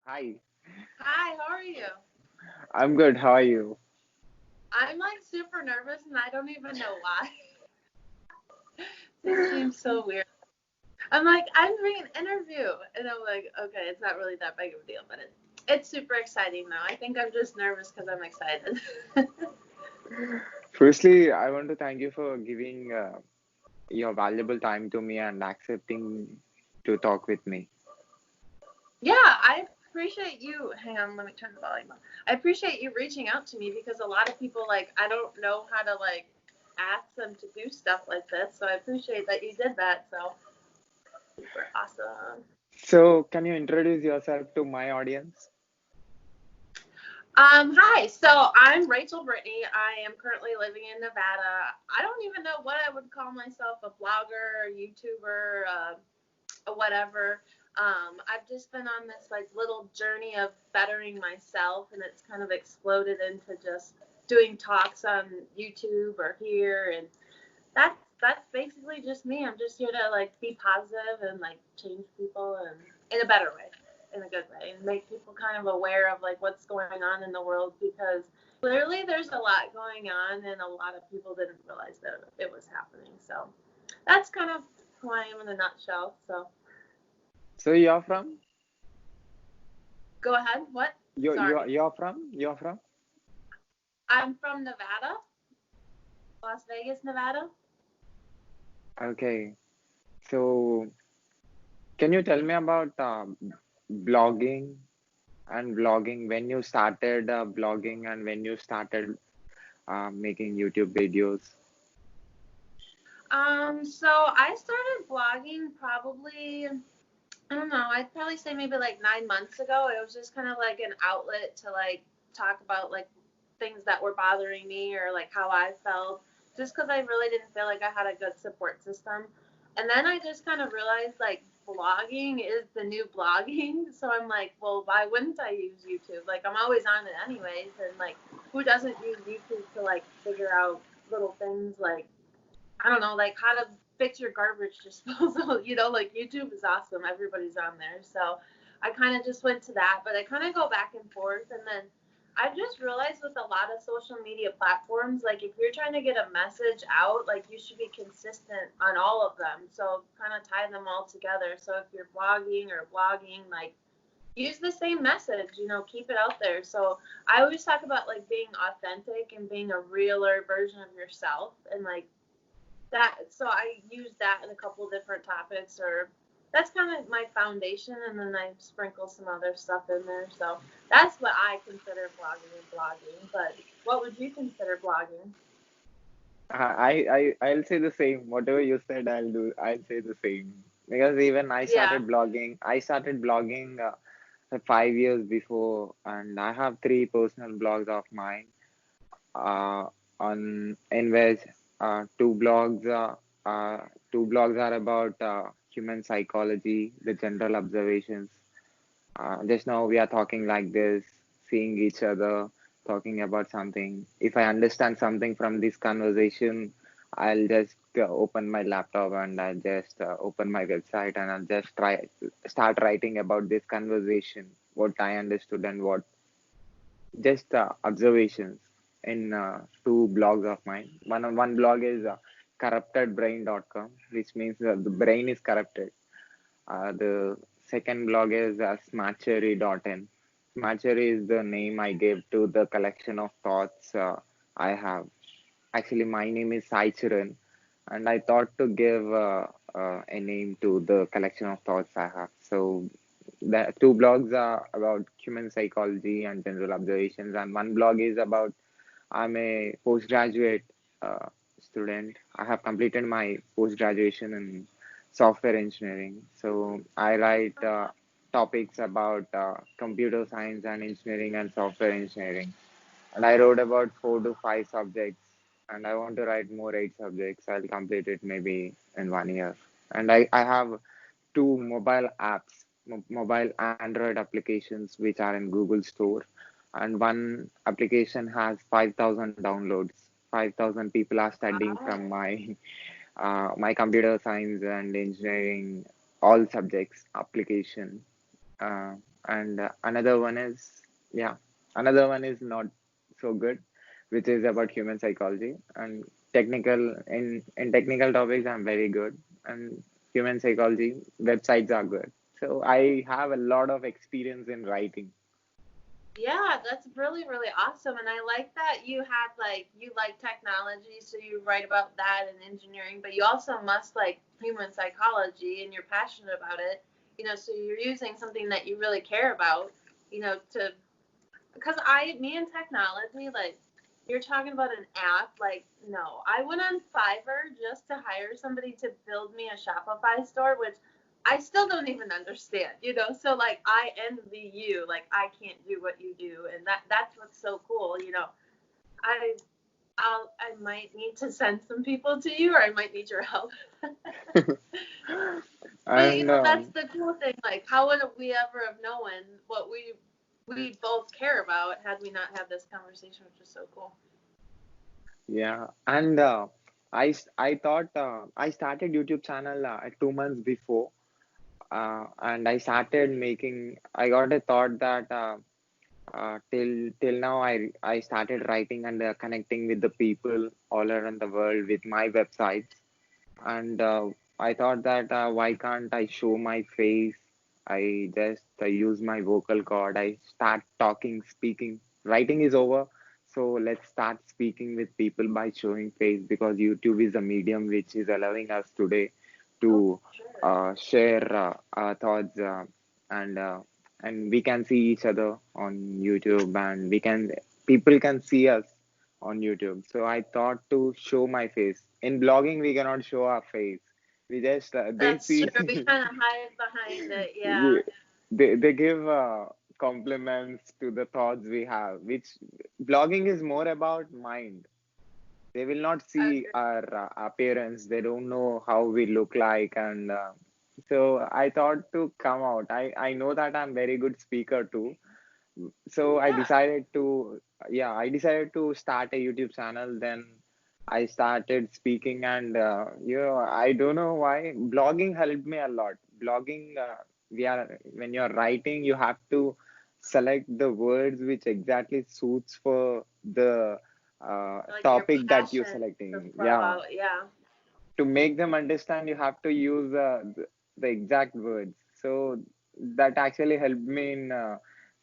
Hi, Hi, how are you? I'm good. How are you? I'm like super nervous and I don't even know why. This seems so weird. I'm like, I'm doing an interview. And I'm like, okay, it's not really that big of a deal, but it's super exciting though. I think I'm just nervous because I'm excited. Firstly, I want to thank you for giving your valuable time to me and accepting to talk with me. Yeah, I appreciate you. Hang on, let me turn the volume up. I appreciate you reaching out to me because a lot of people, like, I don't know how to, like, ask them to do stuff like this. So I appreciate that you did that. So super awesome. So, can you introduce yourself to my audience? Hi. So I'm Rachel Brittany. I am currently living in Nevada. I don't even know what I would call myself, a blogger, YouTuber, whatever. I've just been on this like little journey of bettering myself, and it's kind of exploded into just doing talks on YouTube or here, and that's basically just me. I'm just here to like be positive and like change people and in a better way, in a good way, and make people kind of aware of like what's going on in the world because clearly there's a lot going on and a lot of people didn't realize that it was happening. So that's kind of who I am in a nutshell. So So, you're from? go ahead. What? You're you're Sorry. you're from? You're from? I'm from Nevada, Las Vegas, Nevada. Okay. So, can you tell me about blogging and vlogging? When you started blogging and when you started making YouTube videos? So I started blogging probably, I don't know, I'd probably say maybe like 9 months ago. It was just kind of like an outlet to like talk about like things that were bothering me or like how I felt, just because I really didn't feel like I had a good support system. And then I just kind of realized like blogging is the new blogging. So I'm like, well, why wouldn't I use YouTube? Like I'm always on it anyways. And like, who doesn't use YouTube to like figure out little things like I don't know, like how to fix your garbage disposal. Like YouTube is awesome. Everybody's on there. So I kind of just went to that, but I kind of go back and forth. And then I just realized with a lot of social media platforms, like if you're trying to get a message out, like you should be consistent on all of them. So kind of tie them all together. So if you're blogging or blogging, like use the same message, keep it out there. So I always talk about like being authentic and being a realer version of yourself and like that so I use that in a couple different topics or that's kind of my foundation and then I sprinkle some other stuff in there. So that's what I consider blogging. But what would you consider blogging? I'll say the same. Whatever you said, I'll do. I'll say the same. Because even I Yeah. started blogging. I started blogging 5 years before, and I have three personal blogs of mine. On in which two blogs are about human psychology, the general observations. Just now we are talking like this, seeing each other, talking about something. If I understand something from this conversation, I'll just open my laptop and I'll just open my website and I'll just start writing about this conversation, what I understood and what just observations in two blogs of mine. One blog is corruptedbrain.com, which means the brain is corrupted. The second blog is smartcherry.in. Smartcherry is the name I gave to the collection of thoughts I have. Actually, my name is Sai Chiran, and I thought to give a name to the collection of thoughts I have. So, the two blogs are about human psychology and general observations, and one blog is about I'm a postgraduate uh, student. I have completed my post graduation in software engineering. So I write topics about computer science and engineering and software engineering. And I wrote about 4 to 5 subjects. And I want to write more 8 subjects. I'll complete it maybe in 1 year. And I have two mobile apps, mobile Android applications, which are in Google Store. And one application has 5,000 downloads. 5,000 people are studying Wow. from my computer science and engineering, all subjects application. Uh, and another one is, yeah, another one is not so good, which is about human psychology. And technical, in technical topics I'm very good, and human psychology websites are good. So I have a lot of experience in writing. Yeah, that's really, really awesome. And I like that you had like you like technology, so you write about that and engineering, but you also must like human psychology and you're passionate about it. So you're using something that you really care about, to because me and technology, like you're talking about an app, like no, I went on Fiverr just to hire somebody to build me a Shopify store, which I still don't even understand, So like I envy you, like I can't do what you do, and that's what's so cool, I I might need to send some people to you, or I might need your help. But And that's the cool thing. Like, how would we ever have known what we both care about had we not had this conversation, which is so cool. yeah, and I thought I started YouTube channel 2 months before, and I started making. I got a thought that till now I started writing and connecting with the people all around the world with my websites, and I thought that why can't I show my face? I just use my vocal cord. I start talking, speaking. Writing is over, so let's start speaking with people by showing face, because YouTube is a medium which is allowing us today Oh, to for sure. share our thoughts, and and we can see each other on YouTube, and we can people can see us on YouTube. So I thought to show my face. In blogging, we cannot show our face. We just they That's see true. We kind of hide behind it. yeah, Yeah. they give compliments to the thoughts we have, which blogging is more about mind. They will not see Agree. our appearance. They don't know how we look like, and so I thought to come out. I know that I'm very good speaker too, so I Yeah. decided to, yeah, I decided to start a YouTube channel. Then I started speaking, and I don't know why blogging helped me a lot. Blogging, when you're writing, you have to select the words which exactly suits for the Like your topic that you're passion to selecting. flow Yeah, out. Yeah. to make them understand, you have to use the exact words. So that actually helped me in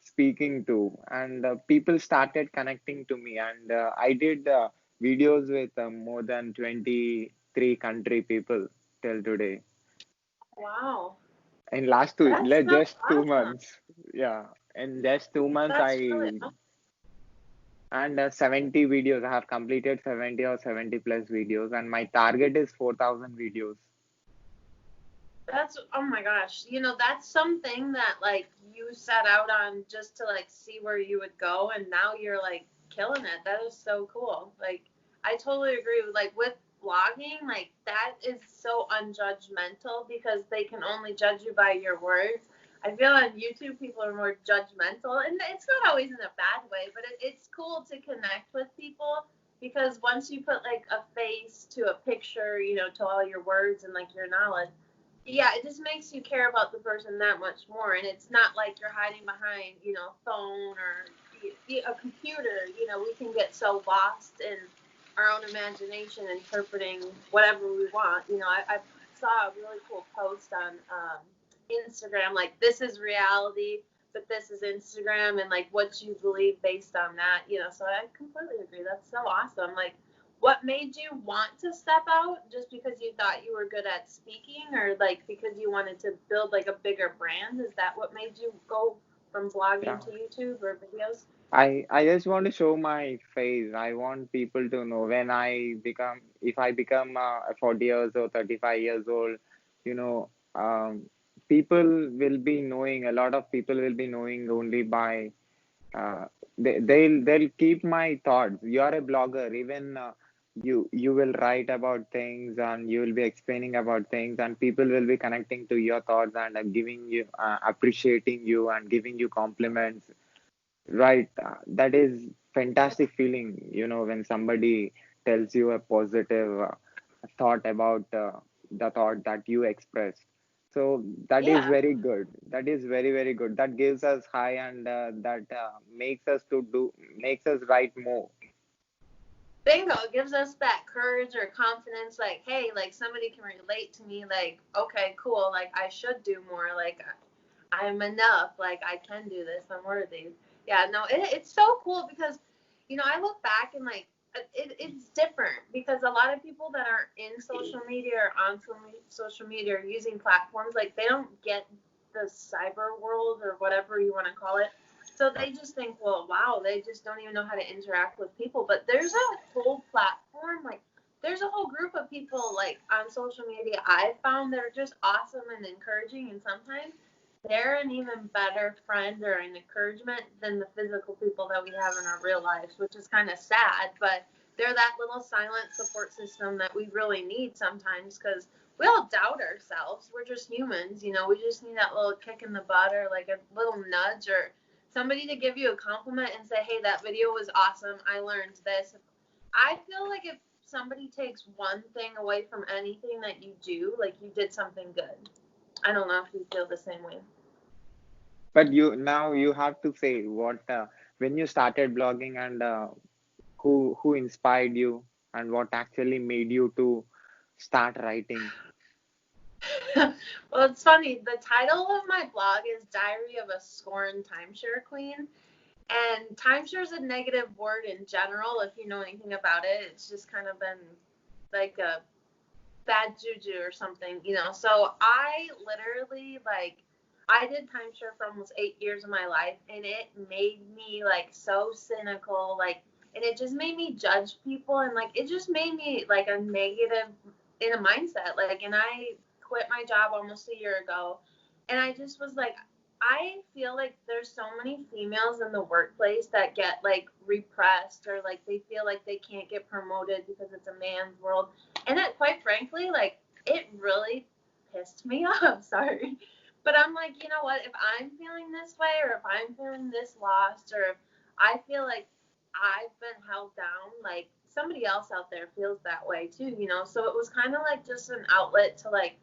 speaking too, and people started connecting to me, and I did videos with more than 23 country people till today Wow. in last two That's so just two awesome. months Yeah, in just 2 months That's really I awesome. and 70 videos. I have completed 70 or 70 plus videos, and my target is 4,000 videos. That's, oh my gosh. That's something that like you set out on just to like see where you would go, and now you're like killing it. That is so cool. Like I totally agree with like with blogging, like that is so unjudgmental because they can only judge you by your words. I feel on YouTube people are more judgmental, and it's not always in a bad way, but it's cool to connect with people because once you put like a face to a picture, to all your words and like your knowledge, yeah, it just makes you care about the person that much more, and it's not like you're hiding behind, phone or a computer. We can get so lost in our own imagination, interpreting whatever we want. I saw a really cool post on Instagram, like this is reality, but this is Instagram, and like what you believe based on that. So I completely agree. That's so awesome. Like, what made you want to step out? Just because you thought you were good at speaking, or like because you wanted to build like a bigger brand? Is that what made you go from Yeah. blogging to YouTube or videos? I just want to show my face. I want people to know when if I become 40 years or 35 years old, you know, people will be knowing, a lot of people will be knowing only by, uh, they'll keep my thoughts. You are a blogger, even you will write about things, and you will be explaining about things, and people will be connecting to your thoughts, and giving you, appreciating you, and giving you compliments. Right, that is fantastic feeling, when somebody tells you a positive thought about the thought that you expressed. So that is Yeah. very good. That is very, very good. That gives us high, and that makes us write more. Bingo. It gives us that courage or confidence, like, hey, like somebody can relate to me, like, okay, cool, like I should do more, like I'm enough, like I can do this, I'm worthy. Yeah, no, it's so cool because, I look back and like it's different because a lot of people that are in social media or on social media or using platforms, like they don't get the cyber world or whatever you want to call it. So they just think, well, wow, they just don't even know how to interact with people. But there's a whole platform, like there's a whole group of people like on social media I've found that are just awesome and encouraging, and sometimes they're an even better friend or an encouragement than the physical people that we have in our real lives, which is kind of sad, but they're that little silent support system that we really need sometimes because we all doubt ourselves. We're just humans, we just need that little kick in the butt or like a little nudge or somebody to give you a compliment and say, hey, that video was awesome. I learned this. I feel like if somebody takes one thing away from anything that you do, like you did something good. I don't know if you feel the same way. But you have to say what when you started blogging, and who inspired you, and what actually made you to start writing. Well, it's funny. The title of my blog is Diary of a Scorned Timeshare Queen. And timeshare is a negative word in general. If you know anything about it, it's just kind of been like a bad juju or something, So I literally, like, I did timeshare for almost 8 years of my life, and it made me, like, so cynical, like, and it just made me judge people, and, like, it just made me, like, a negative in a mindset, like, and I quit my job almost a year ago, and I just was like, I feel like there's so many females in the workplace that get like repressed or like they feel like they can't get promoted because it's a man's world. And that, quite frankly, like, it really pissed me off. Sorry. But I'm like, you know what? If I'm feeling this way, or if I'm feeling this lost, or if I feel like I've been held down, like, somebody else out there feels that way too. So it was kind of like just an outlet to, like,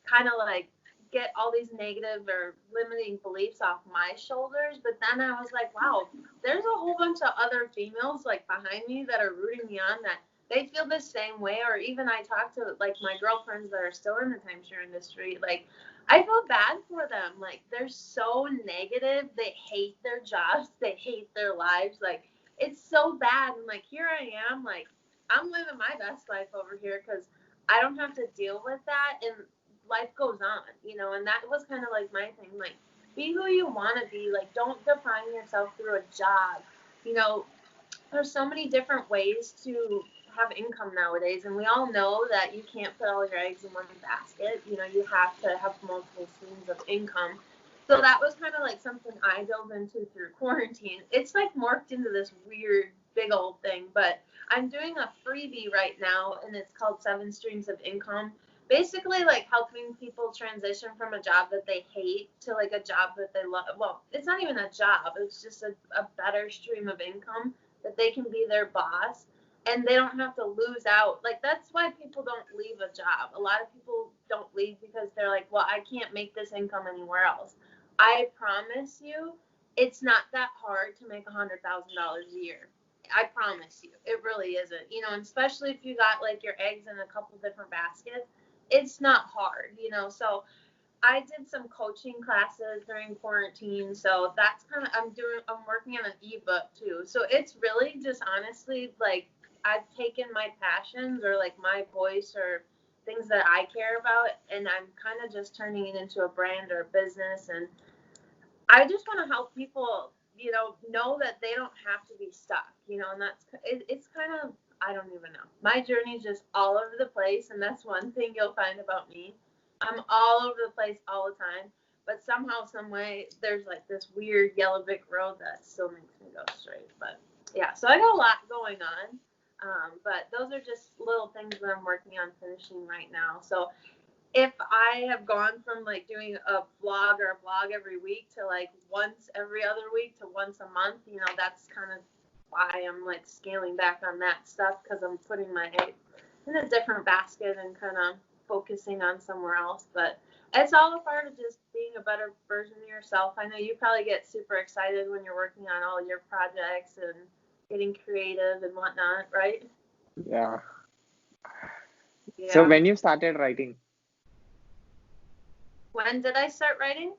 kind of like get all these negative or limiting beliefs off my shoulders. But then I was like, wow, there's a whole bunch of other females like behind me that are rooting me on, that they feel the same way. Or even I talk to like my girlfriends that are still in the timeshare industry, like I feel bad for them. Like they're so negative, they hate their jobs, they hate their lives, like it's so bad. And like here I am, like I'm living my best life over here because I don't have to deal with that, and life goes on. And that was kind of like my thing, like be who you want to be, like don't define yourself through a job. you know there's so many different ways to have income nowadays, and we all know that you can't put all your eggs in one basket. You have to have multiple streams of income. So that was kind of like something I dove into through quarantine. It's like morphed into this weird big old thing, but I'm doing a freebie right now, and it's called 7 Streams of Income. Basically, like helping people transition from a job that they hate to like a job that they love. Well, it's not even a job, it's just a better stream of income that they can be their boss, and they don't have to lose out. Like that's why people don't leave a job. A lot of people don't leave because they're like, well, I can't make this income anywhere else. I promise you, it's not that hard to make $100,000 a year. I promise you, it really isn't. And especially if you got like your eggs in a couple different baskets, it's not hard. So I did some coaching classes during quarantine, so that's kind of I'm working on an ebook too. So it's really just honestly like I've taken my passions or like my voice or things that I care about, and I'm kind of just turning it into a brand or a business. And I just want to help people, know that they don't have to be stuck. And it's kind of, I don't even know. My journey is just all over the place, and that's one thing you'll find about me. I'm all over the place all the time, but somehow, some way, there's like this weird yellow brick road that still makes me go straight. But yeah, so I got a lot going on. But those are just little things that I'm working on finishing right now. So if I have gone from like doing a vlog or a blog every week to like once every other week to once a month, that's kind of why I'm like scaling back on that stuff, because I'm putting my eggs in a different basket and kind of focusing on somewhere else. But it's all a part of just being a better version of yourself. I know you probably get super excited when you're working on all your projects and getting creative and whatnot, right? Yeah. So Yeah. when you started writing? When did I start writing?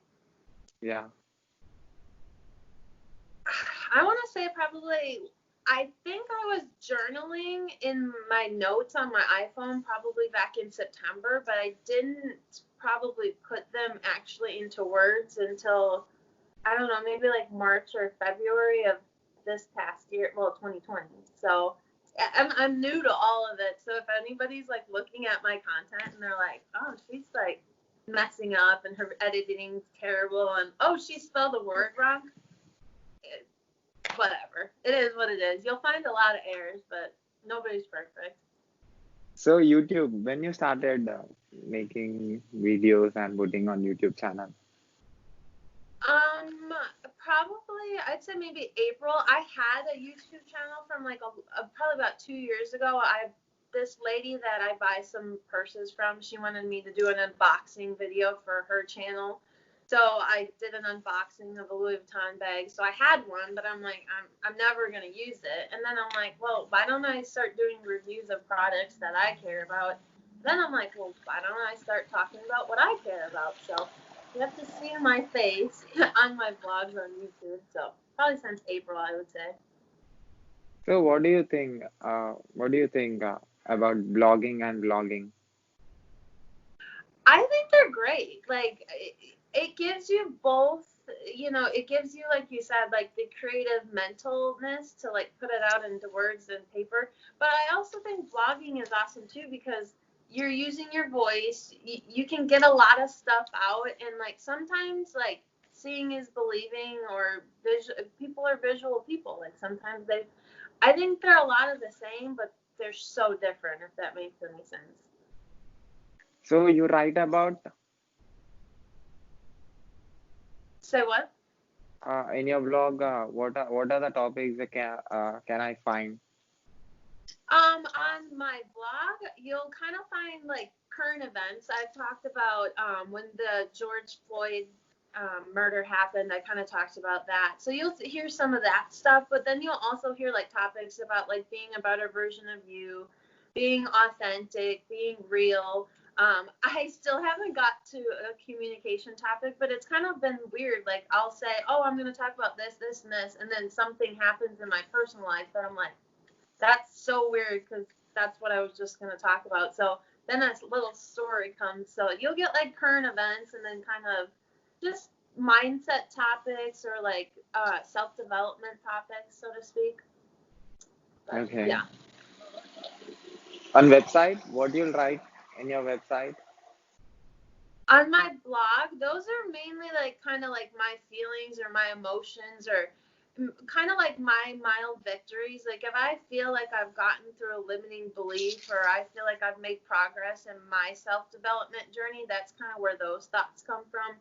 Yeah. I want to say probably, I think I was journaling in my notes on my iPhone probably back in September, but I didn't probably put them actually into words until, I don't know, maybe like March or February of this past year, well, 2020. So I'm new to all of it. So if anybody's like looking at my content and they're like, oh, she's like messing up and her editing's terrible and oh, she spelled a word wrong, whatever. It is what it is. You'll find a lot of errors, but nobody's perfect. So YouTube, when you started making videos and putting on YouTube channel? Um, Probably I'd say maybe April. I had a YouTube channel from like probably about 2 years ago. This lady that I buy some purses from, she wanted me to do an unboxing video for her channel. So I did an unboxing of a Louis Vuitton bag. So I had one, but I'm like, I'm never gonna use it. And then I'm like, well, why don't I start doing reviews of products that I care about? Then I'm like, well, why don't I start talking about what I care about? So you have to see my face on my vlogs on YouTube. So probably since April, I would say. So what do you think? What do you think about blogging and vlogging? I think they're great. Like it gives you both, it gives you, like you said, like the creative mentalness to like put it out into words and paper. But I also think vlogging is awesome too because you're using your voice. You can get a lot of stuff out, and like sometimes like seeing is believing, or people are visual people. Like sometimes I think they're a lot of the same, but they're so different. If that makes any sense. So you write about Say what? in your blog, what are the topics that can I find? On my blog, you'll kind of find like current events. I've talked about when the George Floyd murder happened. I kind of talked about that. So you'll hear some of that stuff, but then you'll also hear like topics about like being a better version of you, being authentic, being real. I still haven't got to a communication topic, but it's kind of been weird. Like I'll say, oh, I'm going to talk about this, this, and this, and then something happens in my personal life that I'm like, that's so weird because that's what I was just going to talk about. So then a little story comes. So you'll get like current events and then kind of just mindset topics or like self-development topics, so to speak. But Okay. yeah. On website, what you'll write in your website? On my blog, those are mainly like kind of like my feelings or my emotions or kind of like my mild victories. Like if I feel like I've gotten through a limiting belief or I feel like I've made progress in my self-development journey, that's kind of where those thoughts come from.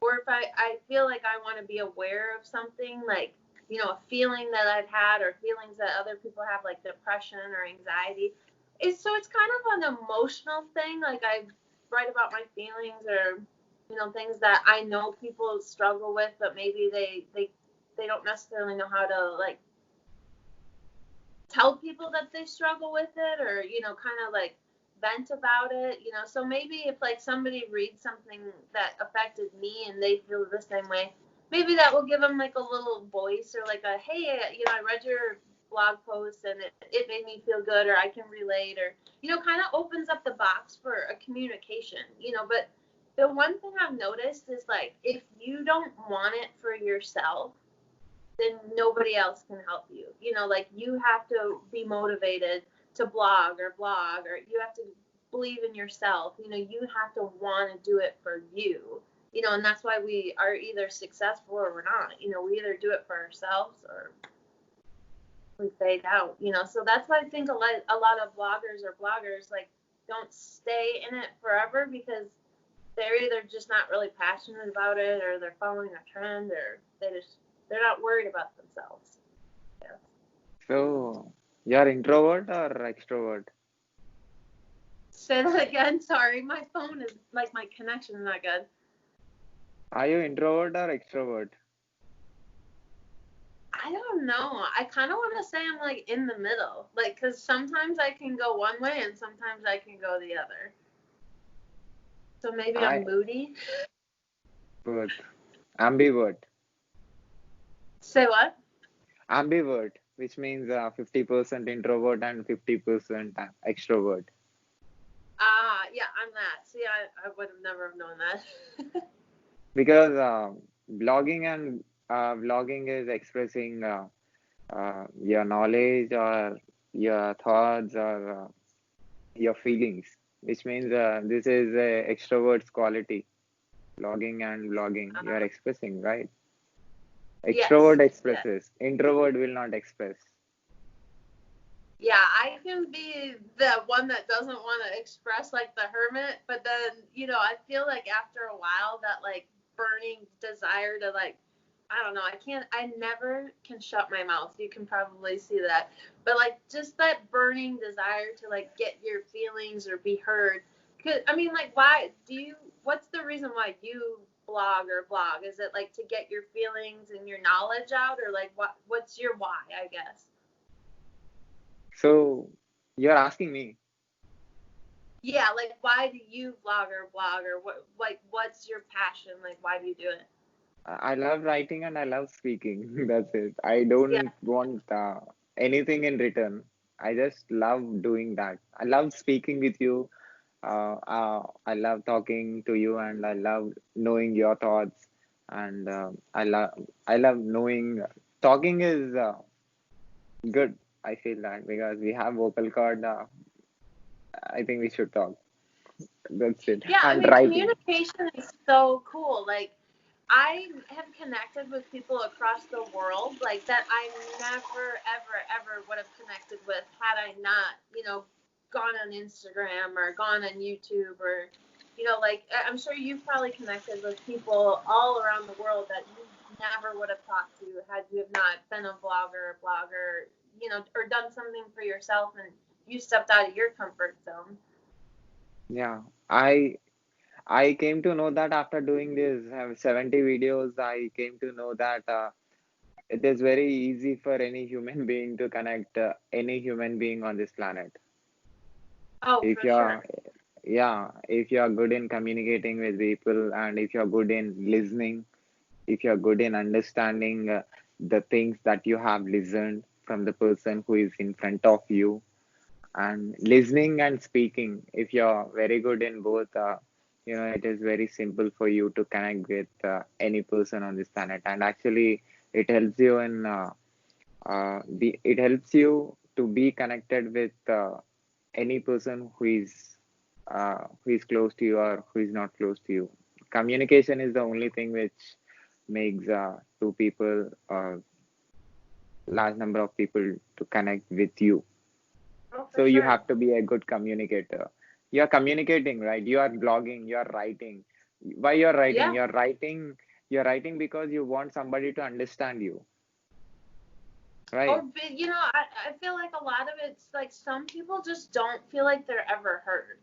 Or if I feel like I want to be aware of something, like, a feeling that I've had or feelings that other people have, like depression or anxiety. So it's kind of an emotional thing. Like I write about my feelings or things that I know people struggle with, but maybe they don't necessarily know how to like tell people that they struggle with it, or kind of like vent about it. So maybe if like somebody reads something that affected me and they feel the same way, maybe that will give them like a little voice or like a, hey, I read your blog post and it made me feel good, or I can relate, or kind of opens up the box for a communication. But the one thing I've noticed is like if you don't want it for yourself, then nobody else can help you. Like you have to be motivated to blog, or you have to believe in yourself. You have to want to do it for you. And that's why we are either successful or we're not. We either do it for ourselves or we fade out. So that's why I think a lot of bloggers like don't stay in it forever because they're either just not really passionate about it, or they're following a trend, or they're not worried about themselves. Yeah. So you're introvert or extrovert? Say that again. Sorry, my phone is like my connection's not good. Are you introvert or extrovert? I don't know. I kind of want to say I'm like in the middle. Like, because sometimes I can go one way and sometimes I can go the other. So maybe I I'm moody. both. Ambivert. Say what? Ambivert, which means 50% introvert and 50% extrovert. Ah, yeah, I'm that. See, I would have never have known that. Because vlogging is expressing your knowledge or your thoughts or your feelings, which means this is a extrovert's quality. Vlogging and vlogging, you are expressing, right? Yes, Extrovert yes. expresses, introvert will not express. Yeah, I can be the one that doesn't want to express like the hermit, but then, I feel like after a while that like burning desire to like, I don't know, I never can shut my mouth. You can probably see that. But like just that burning desire to like get your feelings or be heard. I mean, like, what's the reason why you blog? Is it like to get your feelings and your knowledge out, or like what's your why, I guess? So you're asking me. Yeah, like why do you blog or what, like what's your passion? Like why do you do it? I love writing and I love speaking. That's it. I Yeah. don't want anything in return. I just love doing that. I love speaking with you. I love talking to you, and I love knowing your thoughts. And I love knowing talking is good. I feel that because we have vocal cord. I think we should talk. That's it. Yeah, I And mean writing. communication is so cool. Like I have connected with people across the world like that I never ever would have connected with had I not, gone on Instagram or gone on YouTube or like I'm sure you've probably connected with people all around the world that you never would have talked to had you have not been a blogger, or done something for yourself and you stepped out of your comfort zone. Yeah. I came to know that after doing this 70 videos, I came to know that it is very easy for any human being to connect any human being on this planet. Oh, If for you're, sure. yeah, if you're good in communicating with people and if you're good in listening, if you're good in understanding the things that you have listened from the person who is in front of you, and listening and speaking, if you're very good in both, it is very simple for you to connect with any person on this planet. And actually it helps you in it helps you to be connected with any person who is close to you or who is not close to you. Communication is the only thing which makes two people or large number of people to connect with you. Oh, for So you sure. have to be a good communicator. You're communicating, right? You are blogging, you're writing. Why you're writing? Yeah. You're writing because you want somebody to understand you, right? Or, I feel like a lot of it's like some people just don't feel like they're ever heard.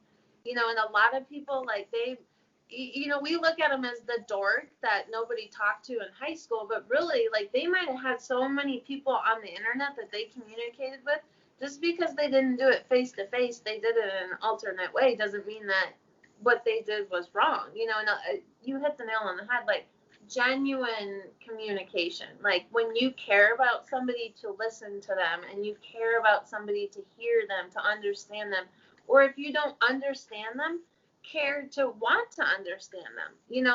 And a lot of people, like, we look at them as the dork that nobody talked to in high school, but really, like, they might have had so many people on the internet that they communicated with. Just because they didn't do it face to face, they did it in an alternate way, doesn't mean that what they did was wrong. And you hit the nail on the head. Like, genuine communication. Like when you care about somebody to listen to them and you care about somebody to hear them, to understand them, or if you don't understand them, care to want to understand them.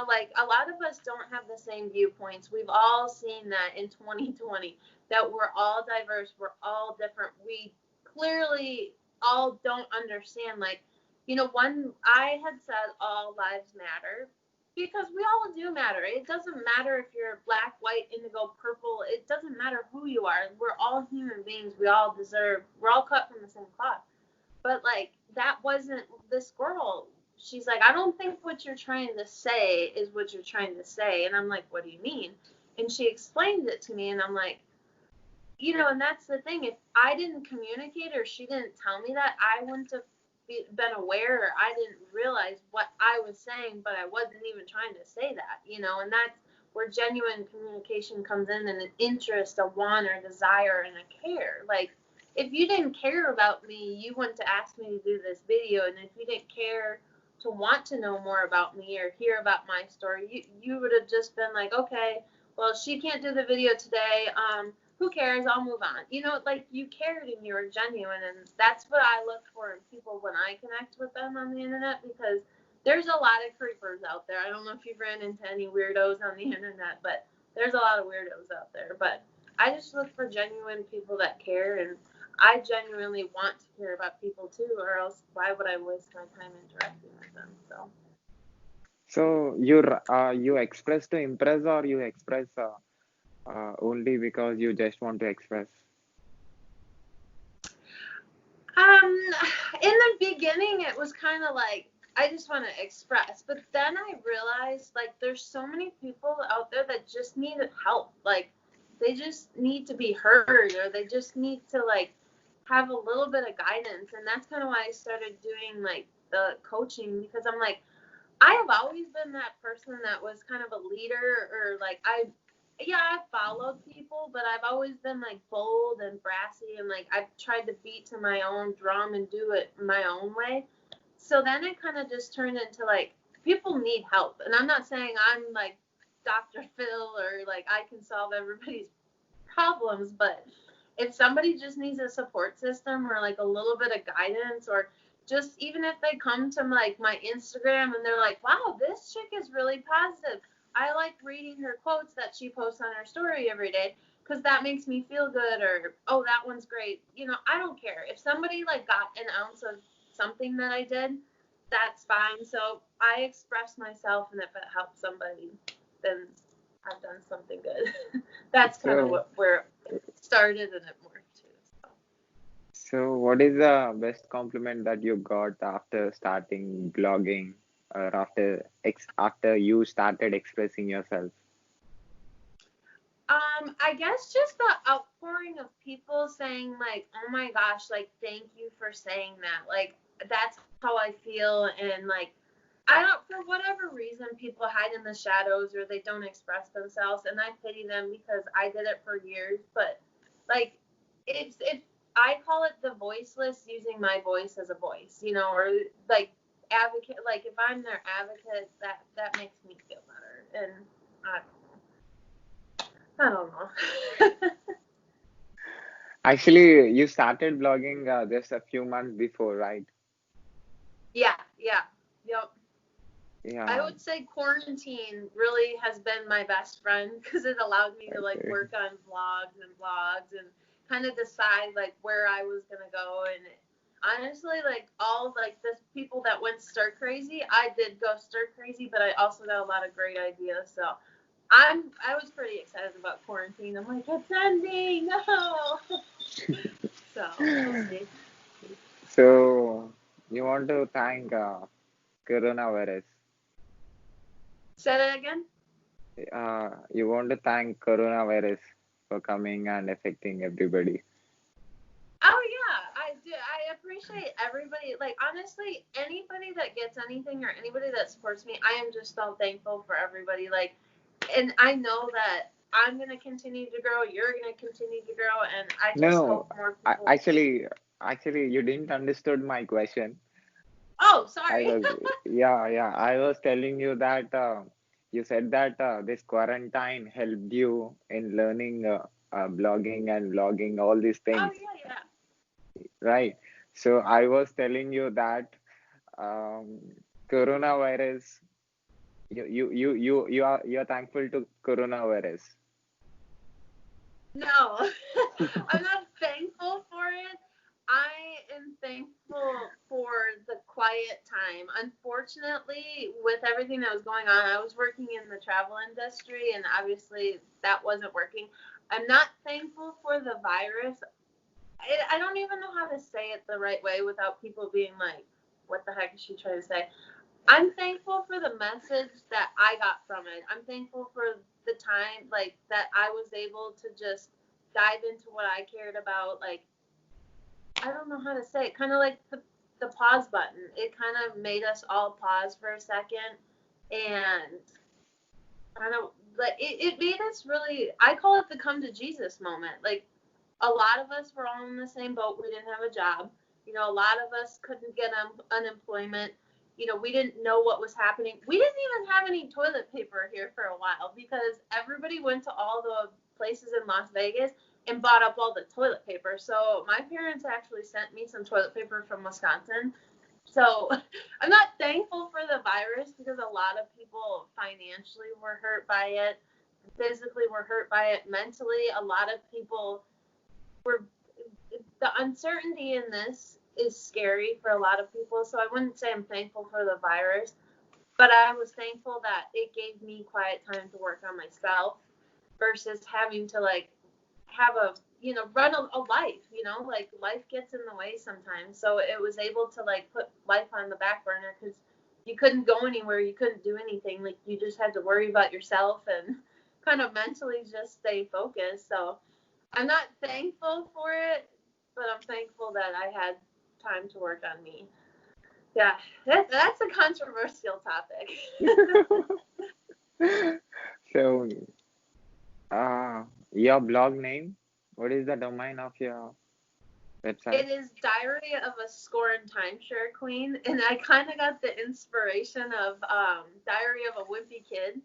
Like a lot of us don't have the same viewpoints. We've all seen that in 2020 that we're all diverse, we're all different. We clearly all don't understand like one I had said all lives matter because we all do matter. It doesn't matter if you're black, white, indigo, purple. It doesn't matter who you are. We're all human beings. We're all cut from the same cloth. But like, that wasn't this girl. She's like, I don't think what you're trying to say is what you're trying to say. And I'm like, what do you mean? And she explained it to me. And I'm like, and that's the thing. If I didn't communicate or she didn't tell me that, I wouldn't have been aware, I didn't realize what I was saying, but I wasn't even trying to say that, and that's where genuine communication comes in, and an interest, a want or desire, and a care. Like, if you didn't care about me, you wouldn't to ask me to do this video, and if you didn't care to want to know more about me or hear about my story, you would have just been like, okay, well, she can't do the video today. Who cares? I'll move on. Like, you cared and you were genuine, and that's what I look for in people when I connect with them on the internet, because there's a lot of creepers out there. I don't know if you've ran into any weirdos on the internet, but there's a lot of weirdos out there. But I just look for genuine people that care, and I genuinely want to care about people too, or else why would I waste my time interacting with them? So you express to impress, or you express only because you just want to express? In the beginning, it was kind of like, I just want to express, but then I realized, like, there's so many people out there that just need help. Like, they just need to be heard, or they just need to, like, have a little bit of guidance. And that's kind of why I started doing, like, the coaching, because I'm like, I have always been that person that was kind of a leader, or like, I followed people, but I've always been like bold and brassy, and like I've tried to beat to my own drum and do it my own way. So then it kind of just turned into like, people need help. And I'm not saying I'm like Dr. Phil, or like I can solve everybody's problems, but if somebody just needs a support system, or like a little bit of guidance, or just even if they come to like my Instagram and they're like, wow, this chick is really positive. I like reading her quotes that she posts on her story every day, because that makes me feel good, or, oh, that one's great. I don't care. If somebody like got an ounce of something that I did, that's fine. So I express myself, and if it helps somebody, then I've done something good. That's kind of So where it started, and it morphed to. so what is the best compliment that you got after starting blogging, or after you started expressing yourself? I guess just the outpouring of people saying like, oh my gosh, like, thank you for saying that. Like, that's how I feel. And like, I don't, for whatever reason, people hide in the shadows, or they don't express themselves, and I pity them, because I did it for years. But like, I call it the voiceless using my voice as a voice, or like advocate. Like, if I'm their advocate, that makes me feel better. And I don't know. Actually, you started blogging just a few months before, right? Yeah, yep. I Yeah. would say quarantine really has been my best friend, because it allowed me to like Okay. work on vlogs and kind of decide like where I was gonna go. And honestly, like, all like the people that went stir crazy, I did go stir crazy, but I also got a lot of great ideas. So I was pretty excited about quarantine. I'm like, it's ending. No. So we'll see. So you want to thank coronavirus. Say that again. You want to thank coronavirus for coming and affecting everybody. Oh yeah, I do. I appreciate everybody. Like, honestly, anybody that gets anything, or anybody that supports me, I am just so thankful for everybody. Like, and I know that I'm gonna continue to grow. You're gonna continue to grow, and I just No, hope more I, people. actually, you didn't understood my question. Oh, I sorry. was, yeah. I was telling you that you said that this quarantine helped you in learning blogging and vlogging, all these Oh things, yeah, yeah. right? So I was telling you that um, coronavirus, you're thankful to coronavirus. No, I'm not thankful for it. I am thankful for the quiet time. Unfortunately, with everything that was going on, I was working in the travel industry, and obviously that wasn't working. I'm not thankful for the virus. I don't even know how to say it the right way without people being like, what the heck is she trying to say? I'm thankful for the message that I got from it. I'm thankful for the time, like, that I was able to just dive into what I cared about. Like, I don't know how to say it. Kind of like the the pause button. It kind of made us all pause for a second, and kind of like it made us really. I call it the come to Jesus moment. Like a lot of us were all in the same boat. We didn't have a job. You know, a lot of us couldn't get unemployment. You know, we didn't know what was happening. We didn't even have any toilet paper here for a while because everybody went to all the places in Las Vegas and bought up all the toilet paper. So my parents actually sent me some toilet paper from Wisconsin. So I'm not thankful for the virus because a lot of people financially were hurt by it, physically were hurt by it, mentally. A lot of people were, the uncertainty in this is scary for a lot of people. So I wouldn't say I'm thankful for the virus, but I was thankful that it gave me quiet time to work on myself versus having to like have a, you know, run a life, you know, like life gets in the way sometimes. So it was able to like put life on the back burner because you couldn't go anywhere, you couldn't do anything, like you just had to worry about yourself and kind of mentally just stay focused. So I'm not thankful for it, but I'm thankful that I had time to work on me. Yeah, that's a controversial topic. So, your blog name? What is the domain of your website? It is Diary of a Scorned Timeshare Queen, and I kind of got the inspiration of Diary of a Wimpy Kid,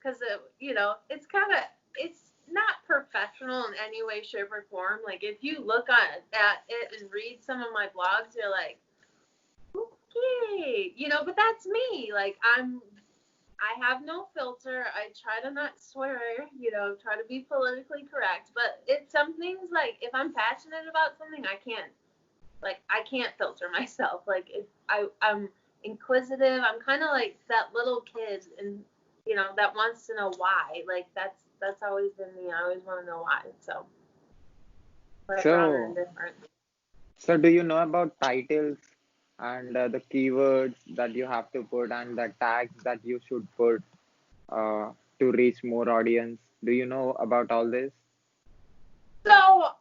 because you know, it's not professional in any way, shape, or form. Like if you look at it and read some of my blogs, you're like, okay, you know, but that's me. Like I have no filter. I try to not swear, you know, try to be politically correct. But it's some things like if I'm passionate about something, I can't filter myself. Like if I'm inquisitive, I'm kind of like that little kid, and you know that wants to know why. Like that's always been me. I always want to know why. So, but rather So, indifferent. so do you know about titles and the keywords that you have to put and the tags that you should put to reach more audience? Do you know about all this? So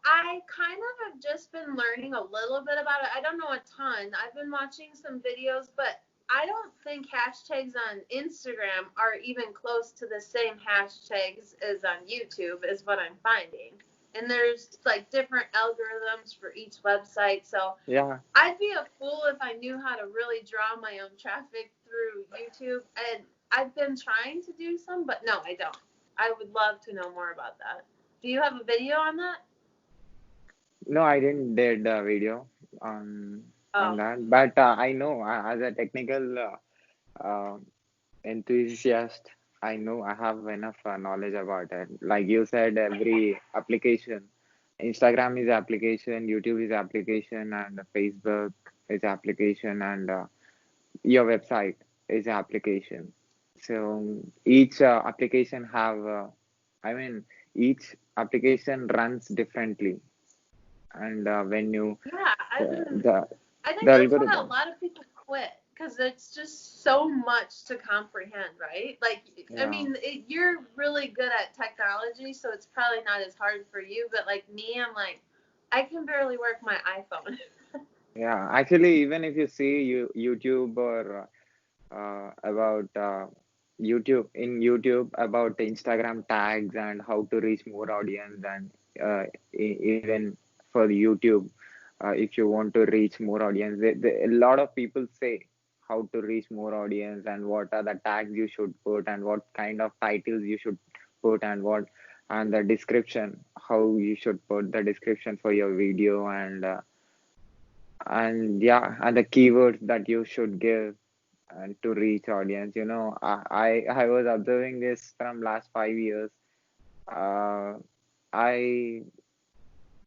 I kind of have just been learning a little bit about it. I don't know a ton. I've been watching some videos, but I don't think hashtags on Instagram are even close to the same hashtags as on YouTube, is what I'm finding. And there's like different algorithms for each website. So Yeah. I'd be a fool if I knew how to really draw my own traffic through YouTube. And I've been trying to do some, but no, I don't. I would love to know more about that. Do you have a video on that? No, I didn't did a video on on Oh, that, but I know as a technical enthusiast, I know I have enough knowledge about it. Like you said, every application, Instagram is application, YouTube is application, and Facebook is application, and your website is application. So each application have, I mean, each application runs differently, and when you yeah. the I the think that's why a algorithm, lot of people quit because it's just so much to comprehend, right? Like, I yeah. mean, you're really good at technology, so it's probably not as hard for you. But like me, I'm like, I can barely work my iPhone. Yeah, actually, even if you see YouTube or about YouTube about the Instagram tags and how to reach more audience, and even for YouTube, if you want to reach more audience, a lot of people say how to reach more audience and what are the tags you should put and what kind of titles you should put and what and the description, how you should put the description for your video and yeah, and the keywords that you should give and to reach audience. I was observing this from last 5 years. uh, i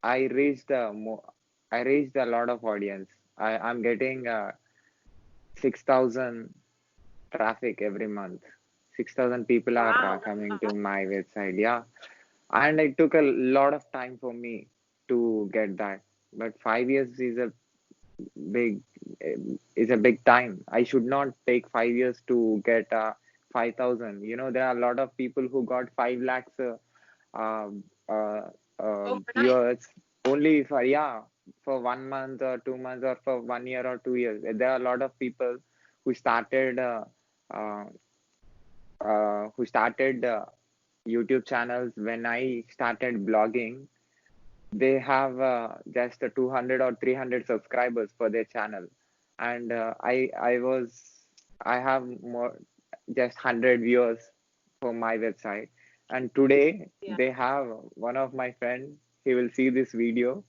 I reached I reached a lot of audience. I'm getting 6,000 traffic every month. 6,000 people are Wow, that's coming a to lot. my website, yeah. And it took a lot of time for me to get that, but 5 years big is a big time. I should not take 5 years to get 5,000. There are a lot of people who got 5 lakhs um, uh, Overnight. viewers only for, yeah. for 1 month or 2 months or for 1 year or 2 years. There are a lot of people who started uh, YouTube channels when I started blogging. They have just 200 or 300 subscribers for their channel, and I have more just 100 viewers for my website. And today Yeah. they have one of my friend. He will see this video.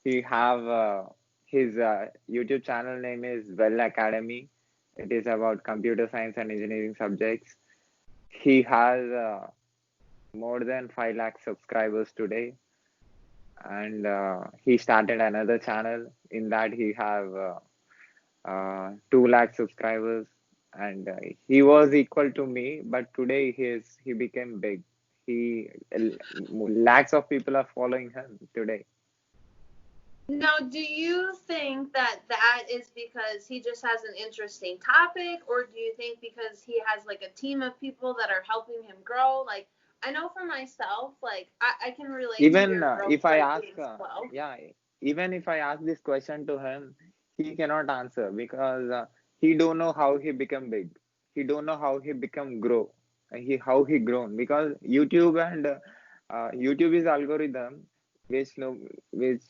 He have his YouTube channel name is Well Academy. It is about computer science and engineering subjects. He has more than 5 lakh subscribers today, and he started another channel. In that, he have 2 lakh subscribers, and he was equal to me. But today he became big. He lakhs of people are following him today. Now, do you think that that is because he just has an interesting topic, or do you think because he has like a team of people that are helping him grow? Like, I know for myself, like, I can relate to Even your growth, if I like, ask, being slow. yeah, even if I ask this question to him, he cannot answer because he don't know how he become big. He don't know how he become grow. How he grown because YouTube is algorithm which no which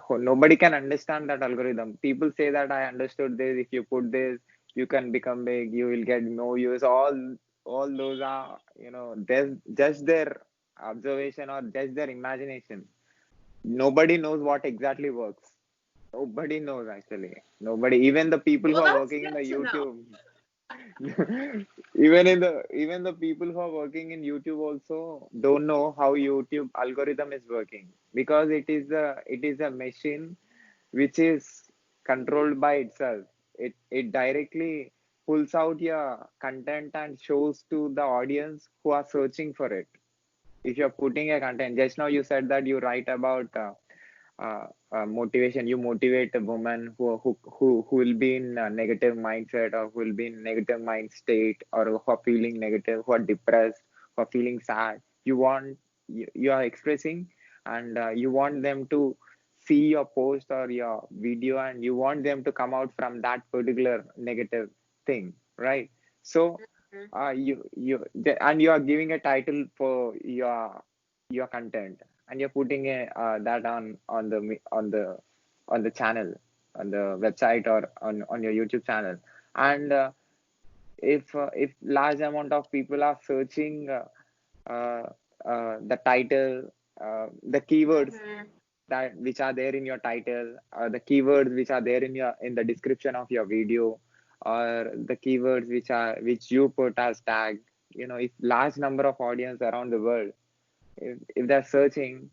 nobody can understand that algorithm. People say that I understood this. If you put this, you can become big. You will get no use. All those are there's just their observation or just their imagination. Nobody knows what exactly works. Nobody knows actually. Nobody, even the people who Well, are that's working in good the to know. YouTube, even the people who are working in YouTube also don't know how YouTube algorithm is working because it is a machine which is controlled by itself. It directly pulls out your content and shows to the audience who are searching for it. If you're putting a content, just now you said that you write about motivation. You motivate a woman who will be in a negative mindset or who will be in negative mind state or who are feeling negative, who are depressed, who are feeling sad. You are expressing, and you want them to see your post or your video, and you want them to come out from that particular negative thing, right? So Mhm. and you are giving a title for your content, and you're putting that on the channel, on the website, or on your YouTube channel. And if large amount of people are searching uh, the title, the keywords Mhm. that which are there in your title, the keywords which are there in the description of your video, or the keywords which you put as tag. If large number of audience around the world, if they're searching,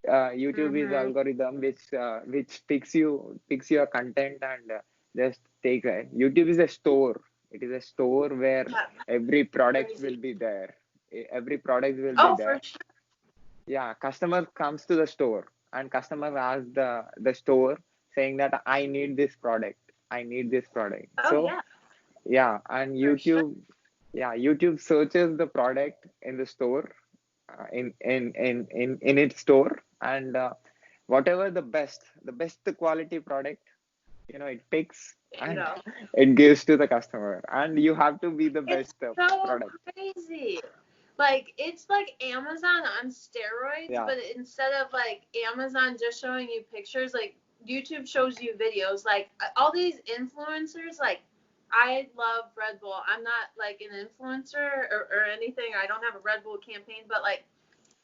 YouTube is Mhm. algorithm which picks your content and just takes it. YouTube is a store. It is a store where Yeah, every product will crazy. be there. Every product will be Oh, for there. sure. Yeah, customer comes to the store, and customer asks the store saying that I need this product. I need this product. Oh, So yeah, yeah, and for sure. YouTube searches the product in the store, in its store, and whatever the best quality product, it picks There you and go. it gives to the customer, and you have to be the It's best so product. crazy. Like, it's like Amazon on steroids, Yeah. but instead of like Amazon just showing you pictures, like YouTube shows you videos. Like, all these influencers, like, I love Red Bull. I'm not like an influencer or anything. I don't have a Red Bull campaign, but like,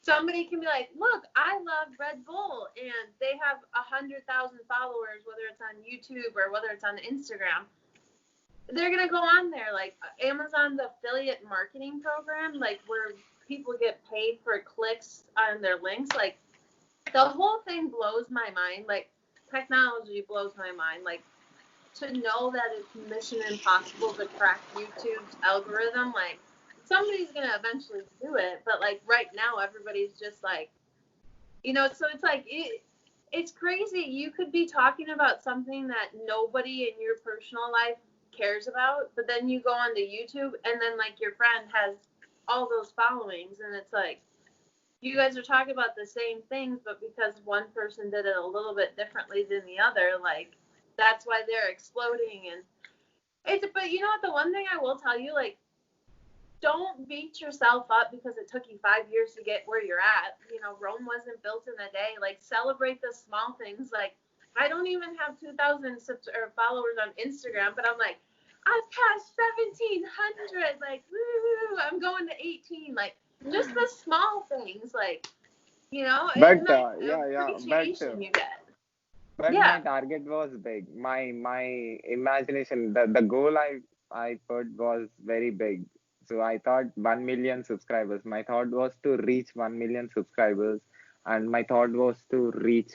somebody can be like, look, I love Red Bull, and they have 100,000 followers, whether it's on YouTube or whether it's on Instagram. They're gonna go on there, like Amazon's affiliate marketing program, like where people get paid for clicks on their links. Like, the whole thing blows my mind. Like, technology blows my mind. Like, to know that it's mission impossible to crack YouTube's algorithm. Like, somebody's gonna eventually do it, but like right now, everybody's just like, so it's like it's crazy. You could be talking about something that nobody in your personal life cares about, but then you go onto YouTube and then like your friend has all those followings, and it's like, you guys are talking about the same things, but because one person did it a little bit differently than the other, like that's why they're exploding. And it's, but you know what? The one thing I will tell you, like, don't beat yourself up because it took you 5 years to get where you're at. You know, Rome wasn't built in a day. Like, celebrate the small things. Like, I don't even have 2,000 followers on Instagram, but I'm like, I've passed 1,700. Like, woo! I'm going to 18. Like, just the small things. Like, you know, and But like yeah, yeah. appreciation you get. But Yeah. my target was big. My imagination, the goal I put was very big. So I thought 1 million subscribers. My thought was to reach 1 million subscribers, and my thought was to reach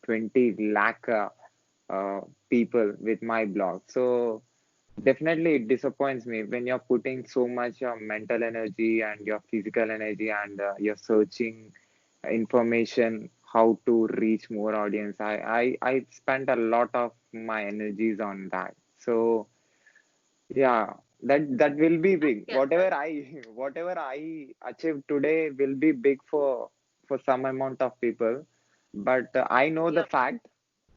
20 lakh uh, people with my blog. So definitely it disappoints me when you're putting so much mental energy and your physical energy, and you're searching information how to reach more audience. I spent a lot of my energies on that. So yeah, that will be big. Yeah. Whatever I achieve today will be big for some amount of people. But I know the Yep. fact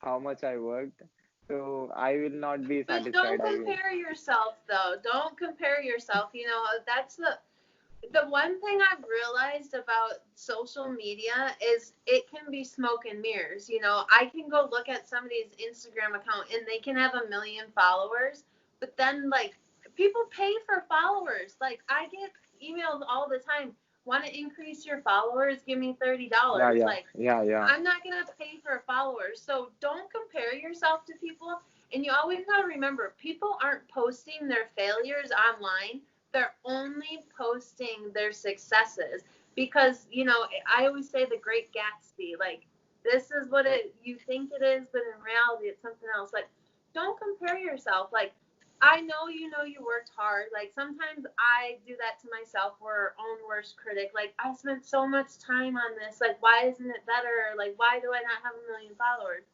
how much I worked. So I will not be But satisfied. don't I will. compare yourself though. Don't compare yourself. You know, that's the one thing I've realized about social media is it can be smoke and mirrors. You know, I can go look at somebody's Instagram account and they can have 1 million followers, but then like people pay for followers. Like I get emails all the time. Want to increase your followers? Give me Yeah, $30. yeah, Like yeah, yeah. I'm not gonna pay for followers. So don't compare yourself to people. And you always gotta remember, people aren't posting their failures online. They're only posting their successes because you know I always say the Great Gatsby. Like this is what it you think it is, but in reality it's something else. Like don't compare yourself. Like I know you worked hard. Like sometimes I do that to myself. We're our own worst critic. Like I spent so much time on this. Like why isn't it better? Like why do I not have 1 million followers?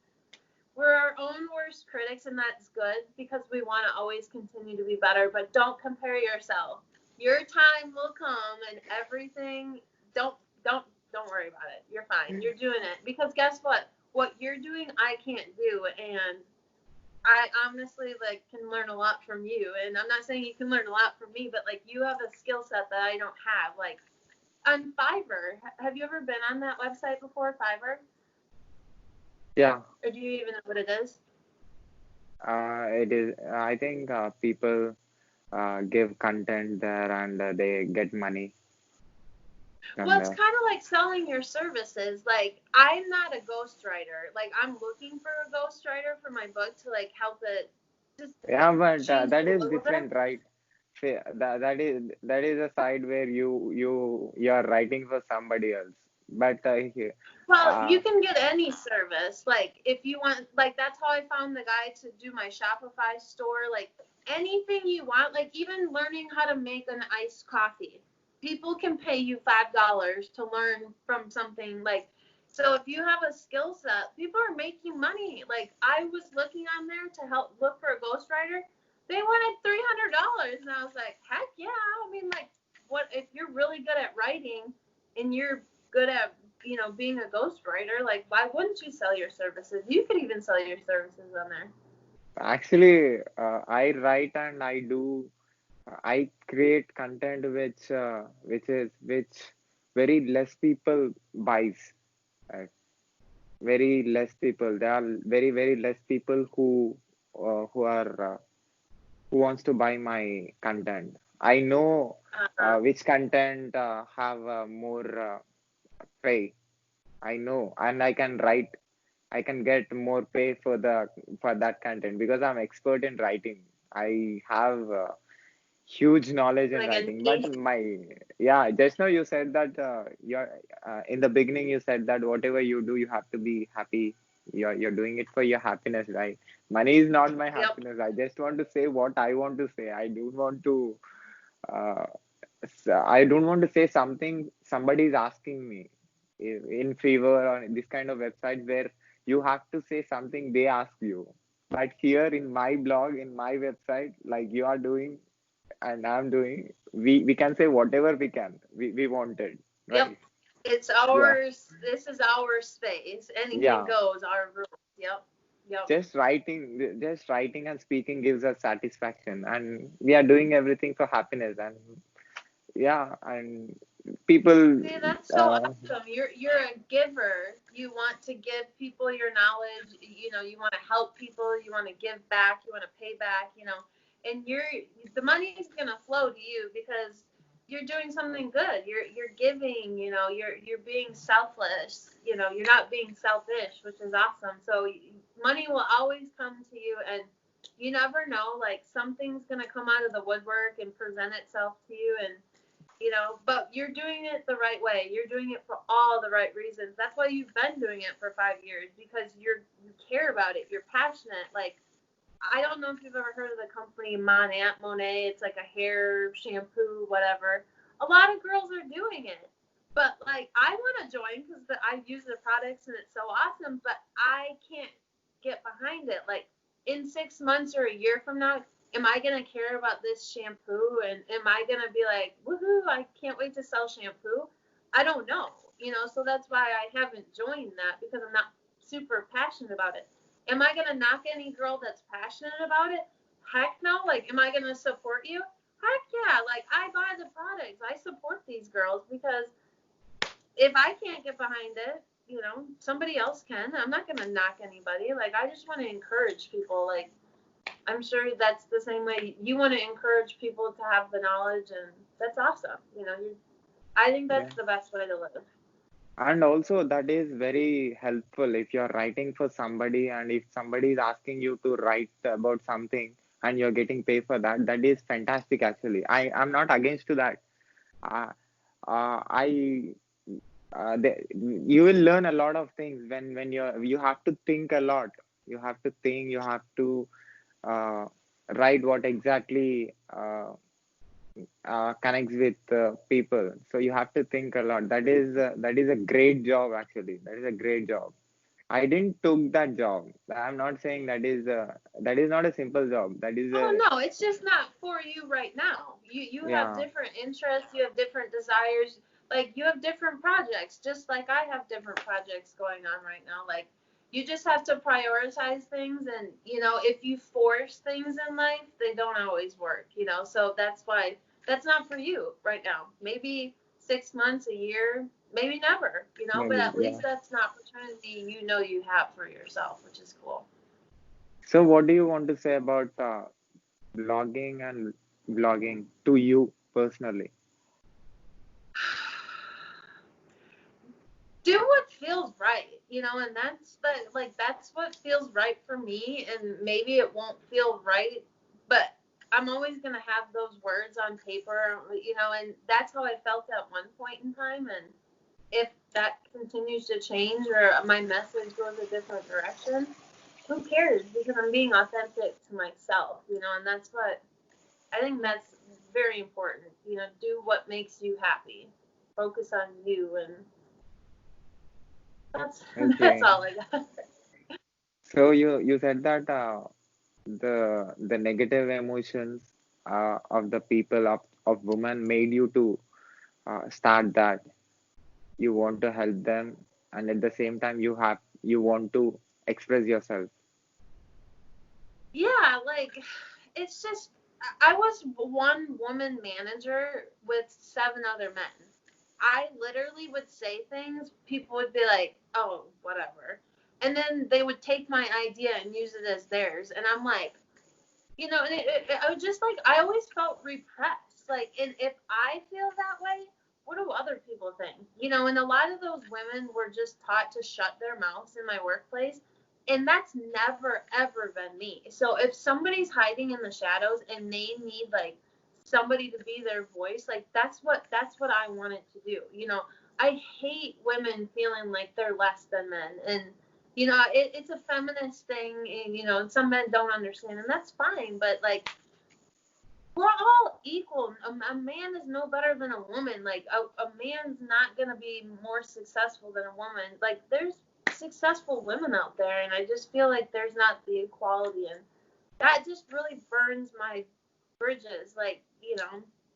We're our own worst critics, and that's good because we want to always continue to be better. But don't compare yourself. Your time will come, and everything. Don't don't don't worry about it. You're fine. You're doing it because guess what? What you're doing, I can't do, and I honestly like can learn a lot from you. And I'm not saying you can learn a lot from me, but like you have a skill set that I don't have. Like on Fiverr, have you ever been on that website before, Fiverr? Yeah. Or do you even know what it is? It is. I think people give content there, and they get money from Well, it's there. kind of like selling your services. Like, I'm not a ghostwriter. Like, I'm looking for a ghostwriter for my book to like help it just Yeah, but change it that a is little bit. different, right? That is a side where you are writing for somebody else. But Well, uh, you can get any service. Like, if you want, like, that's how I found the guy to do my Shopify store. Like, anything you want, like, even learning how to make an iced coffee. People can pay you $5 to learn from something. Like, so if you have a skill set, people are making money. Like, I was looking on there to help look for a ghostwriter. They wanted $300. And I was like, heck yeah. I mean, like, what if you're really good at writing and you're good at being a ghostwriter, like why wouldn't you sell your services? You could even sell your services on there. actually, I write and I do. I create content which very less people buys. Right? Very less people. There are very less people who wants to buy my content. I know Uh-huh. which content have more pay. I know, and I can write. I can get more pay for that content because I'm expert in writing. I have huge knowledge in Like a writing. But niche. yeah, just now you said that you're in the beginning you said that whatever you do, you have to be happy. You're doing it for your happiness, right? Money is not my Yep. happiness. I just want to say what I want to say. Uh, I don't want to say something somebody is asking me in favor or this kind of website where you have to say something they ask you. But here in my blog, in my website, like you are doing and I'm doing, we can say whatever we can. We wanted, Yep. right? It's Yeah, ours. This is our space. Anything yeah. goes. Our rules. Yep. Yep. Just writing and speaking gives us satisfaction, and we are doing everything for happiness. And yeah, and people, See, that's so uh, awesome. You're a giver. You want to give people your knowledge. You want to help people. You want to give back. You want to pay back. And the money's gonna flow to you because you're doing something good. You're giving. You're being selfless. You're not being selfish, which is awesome. So money will always come to you, and you never know. Like something's gonna come out of the woodwork and present itself to you, and but you're doing it the right way. You're doing it for all the right reasons. That's why you've been doing it for 5 years, because you care about it. You're passionate. Like, I don't know if you've ever heard of the company Monet. It's like a hair shampoo, whatever. A lot of girls are doing it, but like I want to join because I use the products and it's so awesome. But I can't get behind it. Like in 6 months or a year from now, am I gonna care about this shampoo? And am I gonna be like, woohoo! I can't wait to sell shampoo? I don't know. So that's why I haven't joined that, because I'm not super passionate about it. Am I gonna knock any girl that's passionate about it? Heck no. Like, am I gonna support you? Heck yeah. Like, I buy the products. I support these girls because if I can't get behind it, somebody else can. I'm not gonna knock anybody. Like, I just want to encourage people. Like, I'm sure that's the same way you want to encourage people to have the knowledge, and that's awesome. I think yeah. that's the best way to live. And also that is very helpful if you're writing for somebody, and if somebody is asking you to write about something and you're getting paid for that, that is fantastic actually. I'm not against to that. uh, I you will learn a lot of things when you have to think a lot. You have to uh, write what exactly connects with people. So you have to think a lot. That is a great job actually. That is a great job. I didn't took that job. I'm not saying that is not a simple job. That is Oh a no, it's just not for you right now. You have yeah, different interests, you have different desires, like you have different projects, just like I have different projects going on right now. Like you just have to prioritize things, and if you force things in life, they don't always work, So that's why that's not for you right now. Maybe 6 months, a year, maybe never, but maybe at yeah. least that's an opportunity you have for yourself, which is cool. So what do you want to say about blogging and vlogging to you personally? Do what feels right, and that's what feels right for me, and maybe it won't feel right, but I'm always going to have those words on paper, and that's how I felt at one point in time. And if that continues to change or my message goes a different direction, who cares, because I'm being authentic to myself, and that's what I think that's very important. Do what makes you happy, focus on you, and that's that's Okay. all I got. So you said that the negative emotions of the people of women made you to start that. You want to help them, and at the same time you want to express yourself. Yeah, like it's just I was one woman manager with 7 other men. I literally would say things, people would be like, "Oh, whatever," and then they would take my idea and use it as theirs, and I'm like, and I was just like, I always felt repressed. Like, and if I feel that way, what do other people think? And a lot of those women were just taught to shut their mouths in my workplace. And that's never, ever been me. So if somebody's hiding in the shadows and they need like somebody to be their voice, like that's what I wanted to do. I hate women feeling like they're less than men. And it's a feminist thing, and some men don't understand, and that's fine. But like, we're all equal. A man is no better than a woman. Like, a man's not gonna be more successful than a woman. Like, there's successful women out there, and I just feel like there's not the equality, and that just really burns my bridges. Like,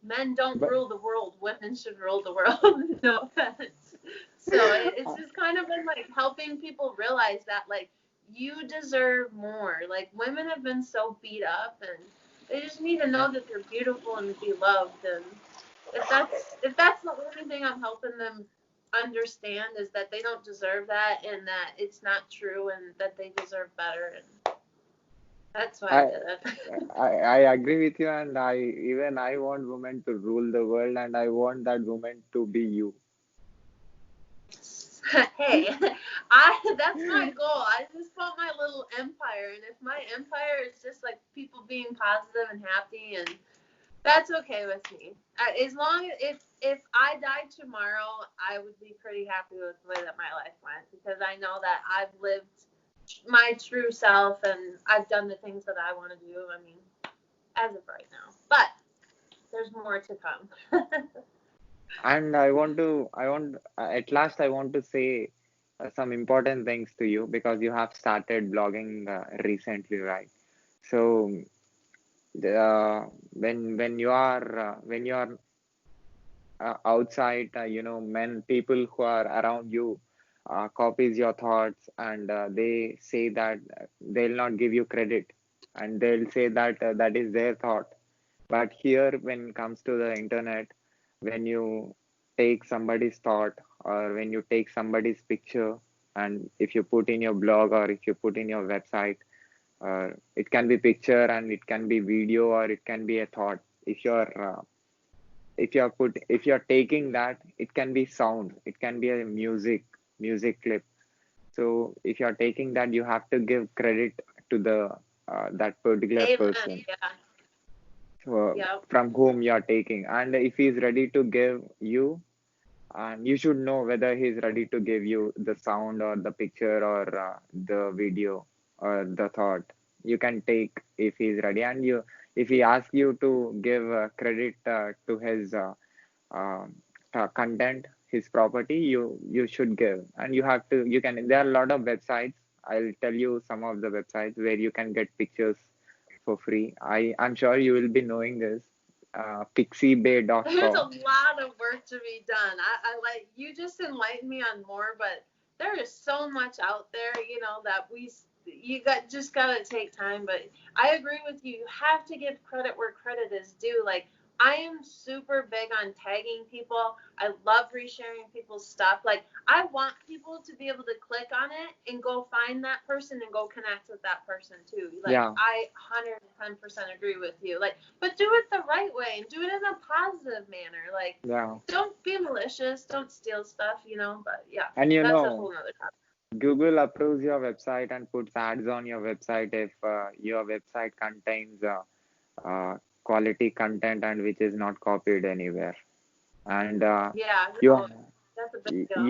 Men don't But rule the world. Women should rule the world. No offense. So it's just kind of been like helping people realize that like you deserve more. Like women have been so beat up, and they just need to know that they're beautiful and be loved. And if that's the only thing I'm helping them understand is that they don't deserve that, and that it's not true, and that they deserve better. And that's why I I, did it. I agree with you, and I want women to rule the world, and I want that woman to be you. Hey, that's my goal. I just want my little empire, and if my empire is just like people being positive and happy, and that's okay with me. As long as if I died tomorrow, I would be pretty happy with the way that my life went, because I know that I've lived my true self, and I've done the things that I want to do. I mean, as of right now, but there's more to come. And at last, I want to say some important things to you because you have started blogging recently, right? So, when you are outside, men, people who are around you, copies your thoughts, and they say that they'll not give you credit, and they'll say that that is their thought. But here, when it comes to the internet, when you take somebody's thought or when you take somebody's picture, and if you put in your blog or if you put in your website, it can be picture and it can be video or it can be a thought. If you're taking that, it can be sound, it can be a music clip. So if you're taking that, you have to give credit to the that particular Amen. person Yeah. Yep. from whom you are taking, and if he's ready to give you, and you should know whether he's ready to give you the sound or the picture or the video or the thought. You can take if he's ready, and you if he asks you to give credit to his uh, content, his property, you should give, and you have to. You can. There are a lot of websites. I'll tell you some of the websites where you can get pictures for free. I'm sure you will be knowing this. There's a Pixiebay.com. lot of work to be done. I like you just enlighten me on more, but there is so much out there, that you gotta take time. But I agree with you. You have to give credit where credit is due. Like I am super big on tagging people. I love resharing people's stuff. Like I want people to be able to click on it and go find that person and go connect with that person too. Like Yeah, I 110% agree with you. Like but do it the right way and do it in a positive manner. Like, yeah. don't be malicious. Don't steal stuff. But yeah, And that's a whole nother topic. Google approves your website and puts ads on your website if your website contains quality content and which is not copied anywhere. And Yeah, you no, that's a big deal.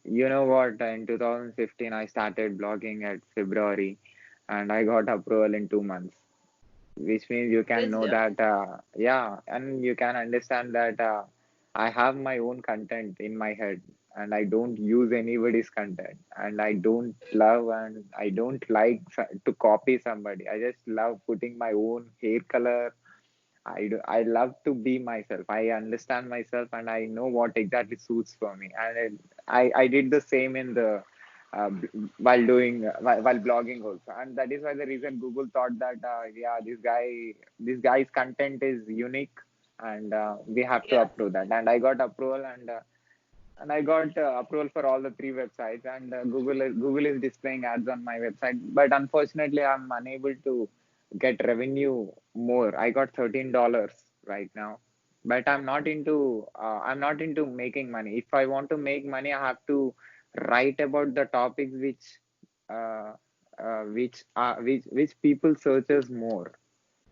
you know what? In 2015, I started blogging at February, and I got approval in 2 months, which means you can Did know you? that yeah, and you can understand that I have my own content in my head, and I don't use anybody's content, and I don't love and I don't like to copy somebody. I just love putting my own hair color. I love to be myself. I understand myself and I know what exactly suits for me. And I did the same in the while blogging also. And that is why the reason Google thought that yeah, this guy's content is unique, and we have to Yes. approve that. And I got approval, and I got approval for all the three websites. And Google is displaying ads on my website, but unfortunately, I'm unable to get revenue more. I got $13 right now, but I'm not into making money. If I want to make money, I have to write about the topics uh, which people searches more.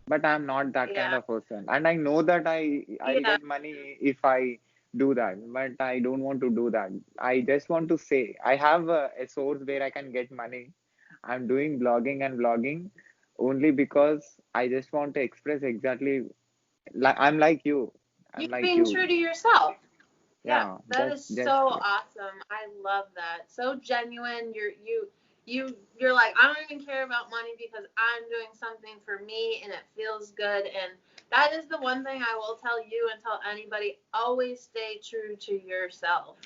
But I'm not that kind Yeah. of person, and I know that I'll Yeah. get money if I do that, but I don't want to do that. I just want to say I have a source where I can get money. I'm doing blogging and vlogging only because I just want to express exactly like I'm You're like being you. true to yourself. Yeah, Yeah, that is so just awesome. I love that. So genuine. You're like, I don't even care about money because I'm doing something for me and it feels good. And That is the one thing I will tell you and tell anybody. Always stay true to yourself.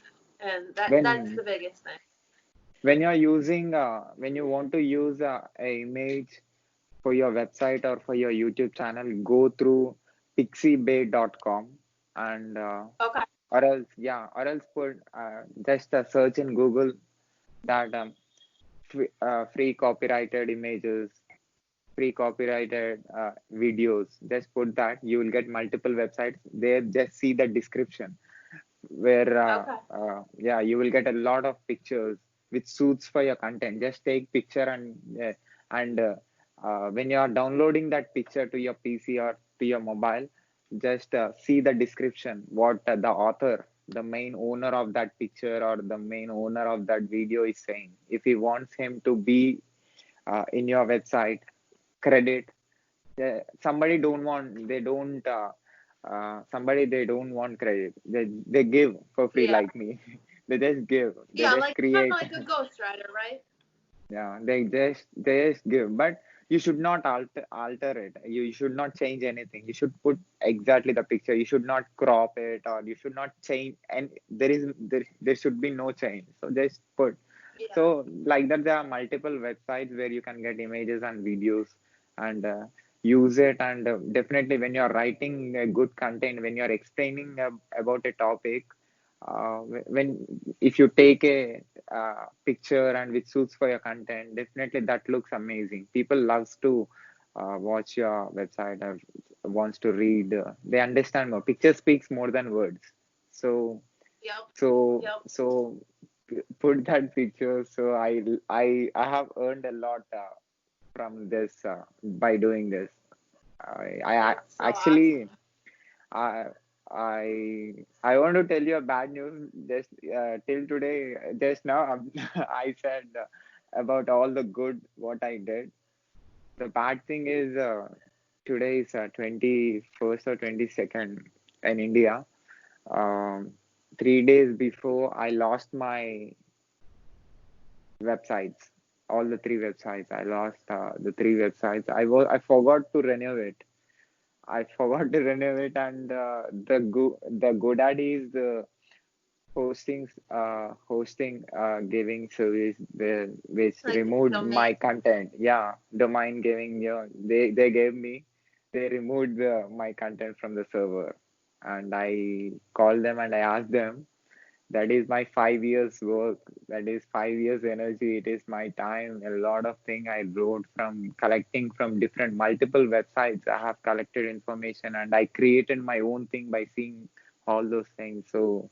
And that's When the biggest thing. when you're using when you want to use a image for your website or for your YouTube channel, go through pixiebay.com and Okay. or else put just search in Google that free copyrighted images, free copyrighted videos. Just put that. You will get multiple websites. There, just see the description where Okay. yeah, you will get a lot of pictures which suits for your content. Just take picture and when you are downloading that picture to your PC or to your mobile, just see the description what the author, the main owner of that picture or the main owner of that video is saying. If he wants him to be in your website, credit. Somebody don't want, they don't somebody they don't want credit, they give for free Yeah. like me. They just give, they Yeah, just like kind of create. like a ghostwriter, right? Yeah, they just give, but you should not alter it. You should not change anything. You should put exactly the picture. You should not crop it, or you should not change, and there should be no change, so just put. Yeah. So like that, there are multiple websites where you can get images and videos and use it. And definitely, when you're writing good content, when you're explaining about a topic, when if you take a picture and which suits for your content, definitely that looks amazing. People loves to watch your website or wants to read. They understand more. Picture speaks more than words. So Yep. so Yep. so put that picture. So I have earned a lot from this by doing this. I That's so actually awesome. I I want to tell you a bad news. Just till today, just now I said about all the good what I did. The bad thing is today is 21st or 22nd in India. Um, 3 days before, I lost my websites, all the three websites. I lost the three websites. I forgot to renovate. I forgot to renovate, and the GoDaddy is the hosting giving service which Like the removed domain. my content. Yeah, domain giving, they gave me, they removed my content from the server, and I called them and I asked them, that is my 5 years work, that is 5 years energy, it is my time, a lot of thing I wrote from collecting from different multiple websites. I have collected information and I created my own thing by seeing all those things. So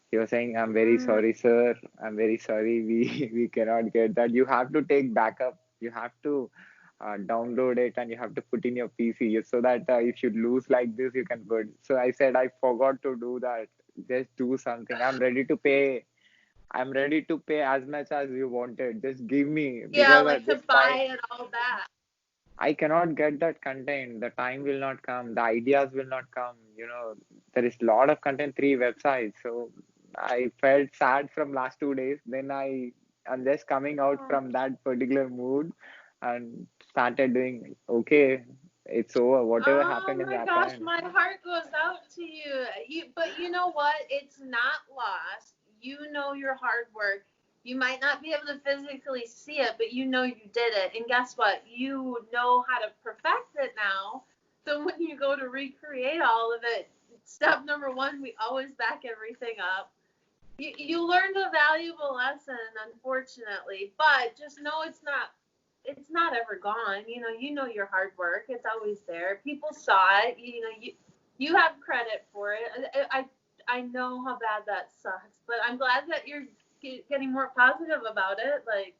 he was saying, I'm very Mm, sorry, sir. I'm very sorry. We cannot get that. You have to take backup. You have to download it and you have to put in your PC so that if you lose like this, you can put. So I said, I forgot to do that. Just do something. I'm ready to pay as much as you wanted. Just give me, yeah, because like to this my buy it all back. I cannot get that content. The time will not come. The ideas will not come. There is a lot of content, three websites. So I felt sad from last 2 days. Then I'm just coming out Oh, from that particular mood and started doing okay. It's over. Whatever oh happened is my gosh, happened. my heart goes out to you. But you know what? It's not lost. You know your hard work. You might not be able to physically see it, but you know you did it. And guess what? You know how to perfect it now. So when you go to recreate all of it, step number one, we always back everything up. You learned a valuable lesson, unfortunately, but just know it's not ever gone. You know your hard work. It's always there. People saw it. You have credit for it. I know how bad that sucks, but I'm glad that you're getting more positive about it. Like,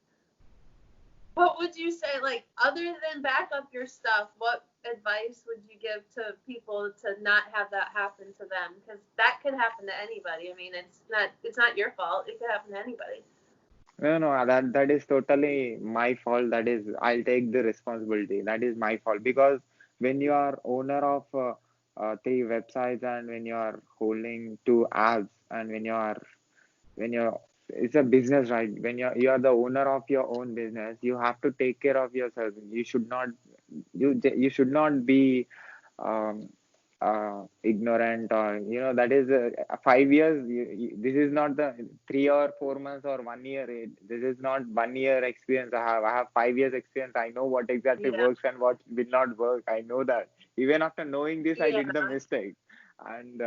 what would you say, like, other than back up your stuff, what advice would you give to people to not have that happen to them? Because that could happen to anybody. I mean, it's not your fault. It could happen to anybody. No, no, that is totally my fault. That is, I'll take the responsibility. That is my fault because when you are owner of three websites and when you are holding two apps and when you're it's a business, right? When you are the owner of your own business, you have to take care of yourself. You should not be um, ignorant, or that is 5 years. This is not the 3 or 4 months or 1 year. This is not 1 year experience. I have 5 years experience. I know what exactly Yeah. works and what will not work. I know that. Even after knowing this, I Yeah. did the mistake. And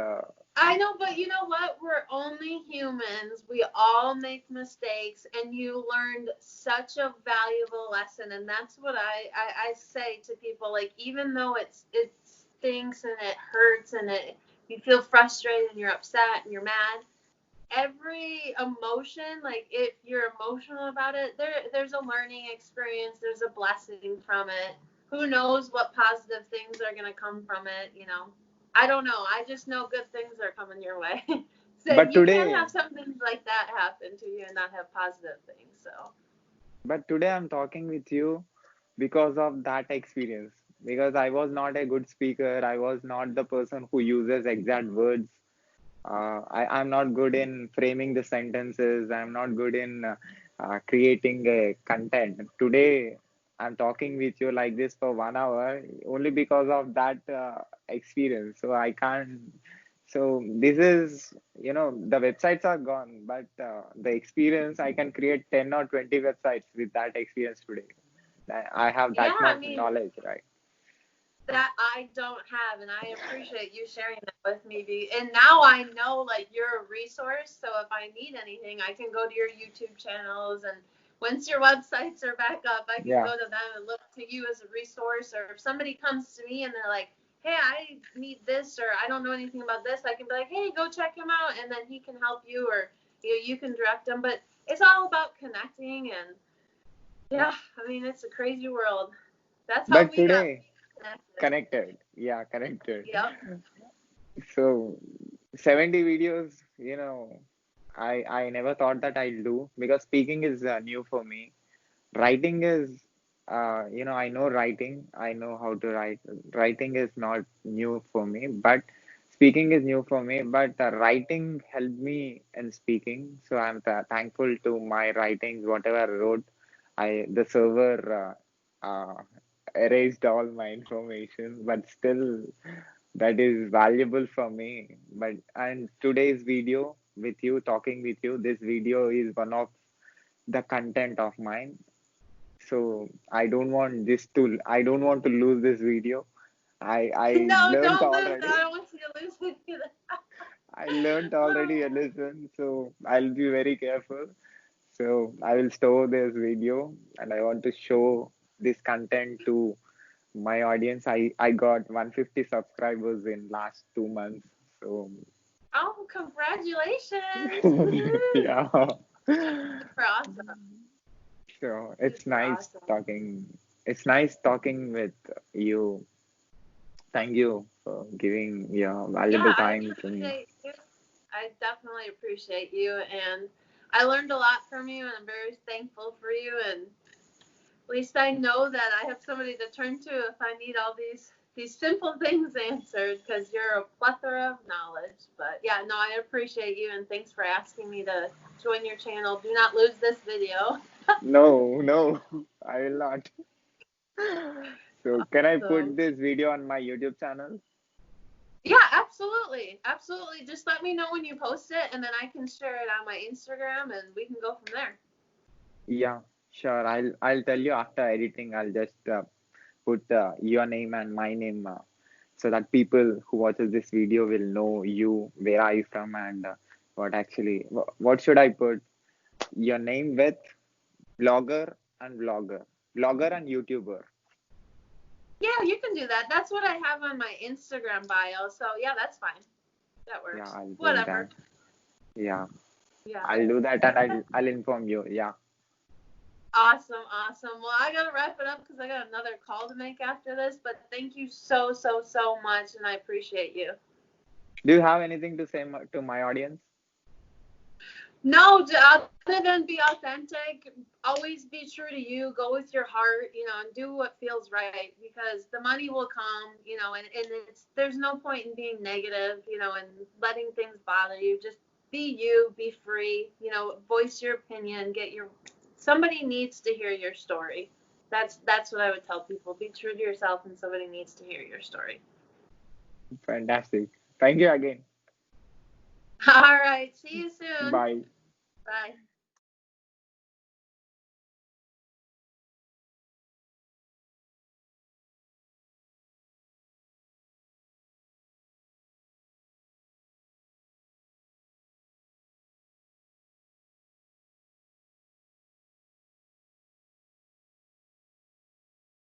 I know, but you know what? We're only humans. We all make mistakes, and you learned such a valuable lesson. And that's what I say to people. Like, even though it stinks and it hurts and you feel frustrated and you're upset and you're mad, every emotion, like if you're emotional about it, there's a learning experience, there's a blessing from it. Who knows what positive things are going to come from it. I don't know, I just know good things are coming your way. So but you can't today have something like that happen to you and not have positive things. So but today I'm talking with you because of that experience. Because I was not a good speaker. I was not the person who uses exact words. I'm not good in framing the sentences. I'm not good in creating a content. Today, I'm talking with you like this for 1 hour only because of that experience. So I can't. So this is, the websites are gone, but the experience, I can create 10 or 20 websites with that experience today. I have yeah, that I much mean, knowledge, right? that I don't have, and I appreciate you sharing that with me. And now I know, like, you're a resource, so if I need anything, I can go to your YouTube channels, and once your websites are back up, I can Yeah. go to them and look to you as a resource. Or if somebody comes to me and they're like, hey, I need this, or I don't know anything about this, I can be like, hey, go check him out, and then he can help you, or you can direct them. But it's all about connecting, and yeah, I mean, it's a crazy world. That's how But we got today, connected. connected. Yeah, connected. Yep. So 70 videos, I never thought that I'll do, because speaking is new for me. Writing is, I know writing, I know how to write. Writing is not new for me, but speaking is new for me. But writing helped me in speaking. So I'm thankful to my writings, whatever I wrote. The server erased all my information, but still that is valuable for me. But and today's video with you, talking with you, this video is one of the content of mine. So I don't want to lose this video. I No, learned don't lose it. already. I don't want you to lose it either. I learned already a lesson, so I'll be very careful. So I will store this video, and I want to show this content to my audience. I got 150 subscribers in last 2 months. So Oh, congratulations. Woohoo. yeah. Super awesome. So it's Super nice awesome. talking. It's nice talking with you. Thank you for giving your Yeah, valuable I time to me. appreciate you. I definitely appreciate you. And I learned a lot from you, and I'm very thankful for you. And at least I know that I have somebody to turn to if I need all these simple things answered, because you're a plethora of knowledge. But yeah, no, I appreciate you, and thanks for asking me to join your channel. Do not lose this video. No, no, I will not. So can I So put this video on my YouTube channel? yeah, absolutely. Absolutely. Just let me know when you post it, and then I can share it on my Instagram, and we can go from there. Yeah, sure. I'll tell you after editing. I'll just put your name and my name, so that people who watches this video will know you, where are you from, and what should I put? Your name with blogger and YouTuber. Yeah, you can do that. That's what I have on my Instagram bio. So yeah, that's fine. That Yeah, works. I'll put Whatever. that. Yeah, Yeah. I'll do that, and I'll inform you. Yeah. Awesome, awesome. Well, I gotta wrap it up because I got another call to make after this. But thank you so, so, so much, and I appreciate you. Do you have anything to say to my audience? No, other than be authentic, always be true to you. Go with your heart, and do what feels right, because the money will come, and there's no point in being negative, and letting things bother you. Just be you, be free, voice your opinion, somebody needs to hear your story. That's what I would tell people. Be true to yourself, and somebody needs to hear your story. Fantastic. Thank you again. All right. See you soon. Bye. Bye.